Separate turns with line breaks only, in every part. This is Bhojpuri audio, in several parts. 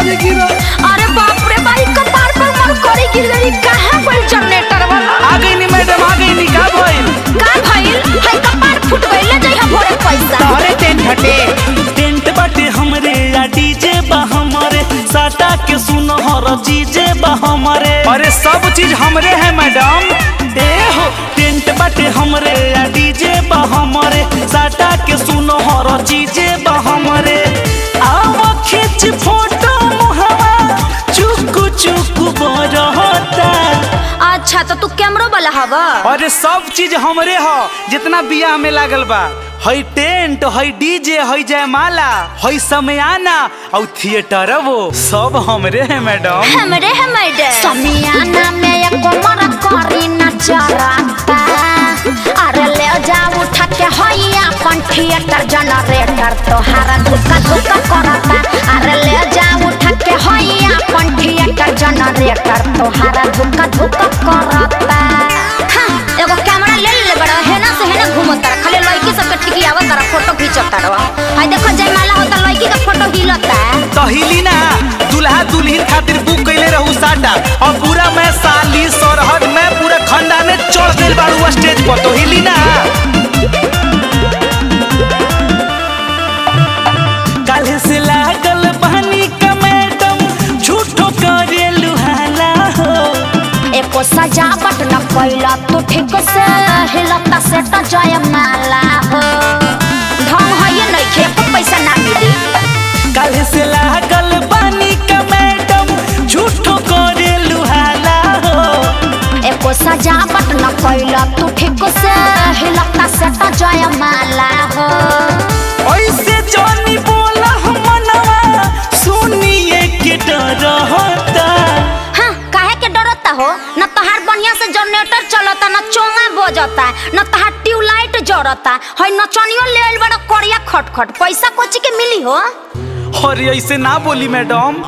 करी गिरा।
अरे बाप रे भाई कपार पर मर करी गिर गई। कहां पर जनरेटर वाला
आ गई नी मैडम, आ गई नी। का भइल?
हाय कपार फुट गइल ले जाई भोरे पैसा।
तोरे टेंट हटे।
टेंट बाटे हमरे या डीजे बा हमरे, साटा के सुनो हर चीजे बा हमरे।
अरे सब चीज हमरे है मैडम।
ए हो टेंट बाटे हमरे या डीजे बा हमरे, साटा के सुनो हर चीजे बा हमरे। आवा खींच फोटो मुहावा चुकु चुकु बरहता।
अच्छा तो तू कैमरा वाला हवा।
अरे सब चीज हमरे हो, जितना बियाह में लागल बा। हई टेंट, हई डीजे, हई जयमाला, हई समयाना और थिएटर, वो सब हमरे है मैडम।
हमरे है मैडम। समियाना में एक कमर करी नचराता। अरे ले जा उठा के हई अपन थिएटर जनरेटर तोहारा धुका धुका करता। अरे ले जा उठा के हई अपन थिएटर जनरेटर तोहारा धुका धुका करता। हां एगो कैमरा ले ले बड़ा हेना से हेना घूमता रहा। खाली लड़की सबके ठिकियावा तारा फोटो खींचता रहा। हाय देखो जयमाला होता लड़की का फोटो हिलता।
तो हिली ना, दुल्हा दुल्हन खातिर बुक कैले रहू साटा, और पूरा मैं साली सरहद में पूरा खंडा में चढ़ गइल बाड़ू स्टेज पर। तो हिली ना।
काल्हे से लागल बहनी का मैडम झूठो करे लुहाला हो।
एको सजावट न कैला तू ठीक से हिलता से तो जयमाला हो। ढंग है ये नहीं खे पैसा ना मिली।
काल्हे से लागल बहनी का मैडम झूठो करे लुहाला हो।
एको सजावट न कैला तू ठीक से हिलता से तो जयमाला हो।
ऐसे जानी बोला मनवा सुनिए के डर होता।
हाँ काहे के डरता हो? न तहार बढ़िया से जनरेटर चलता, न चोंगा बजता, न तहार ट्यूबलाइट जरता। है नचनियो ले आइल बड़ा करिया खटखट। पैसा कोची के मिली हो?
अरे ऐसे ना बोली मैडम।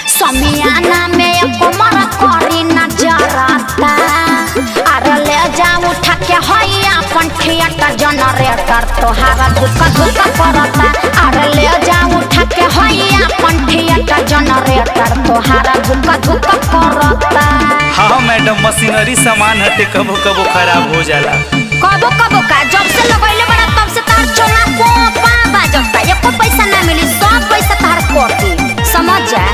समियाना में एक कमर करी नचराता। अरे ले जा उठा के हई अपन थिएटर जनरेटर तोहारा धुका धुका करता। अरे ले जा उठा के हई अपन थिएटर जनरेटर तोहारा धुका धुका करता।
हाँ मैडम, मशीनरी सामान हटे, कबो कबो खराब हो जाला।
कबो कबो का जब से लगैले बड़ा तब से तार चोला पोपा बाजता। एको पैसा ना मिली, सब पैसा तार कोटी। समझ जा।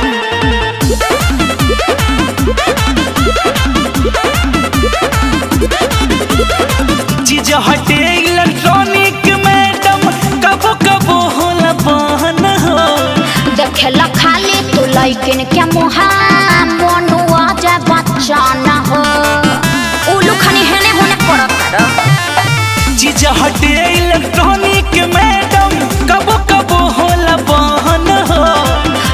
चीज हटे इलेक्ट्रॉनिक मैडम कबो कबो होला बहन हो।
देखेला खाली तू लइकिन के मुहा मनुआ जा बच्चा न हो। उलू खनी हेने होने पड़ता।
चीज हटे इलेक्ट्रॉनिक मैडम कबो कबो होला बहन हो।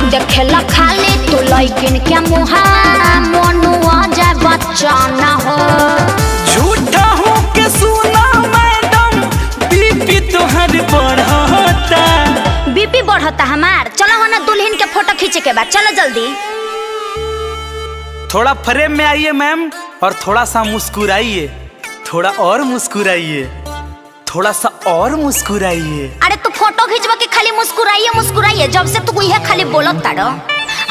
देखेला खाली तू लइकिन के मुहा मनुआ जा बच्चा न हो।
झूठा हो के सुना मैडम बीपी तोहर बढ़ता।
बीपी बढ़ता हमार। चलो हो ना दुल्हन के फोटो खींचे के बाद, चलो जल्दी।
थोड़ा फ्रेम में आइए मैम, और थोड़ा सा मुस्कुराइए। थोड़ा और मुस्कुराइए, थोड़ा सा और मुस्कुराइए।
अरे तू फोटो खींचवा के खाली मुस्कुराइए मुस्कुराइए, जब से तू इहे खाली बोलत तारो।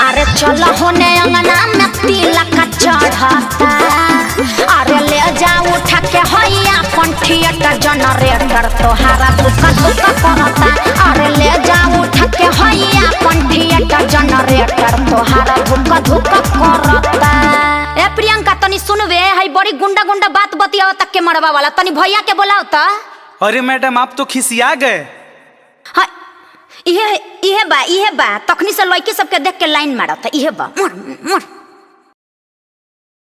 अरे चलो होने अंगना में तिलक चढ़ता। अरे ले जा उठा के हई अपन थिएटर जनरेटर तोहारा धुका धुका करता। अरे ले जा उठा के हई अपन थिएटर जनरेटर तोहारा धुका धुका करता। ए प्रियंका तनी सुनवे, हई बड़ी गुंडा गुंडा बात बतियाव तक के मरवा वाला, तनी भैया के बोलाओ त।
अरे मैडम आप तो खिसिया गए।
हाँ इहे बा तखनी से लड़की सबके देख के लाइन मारता। इहे बा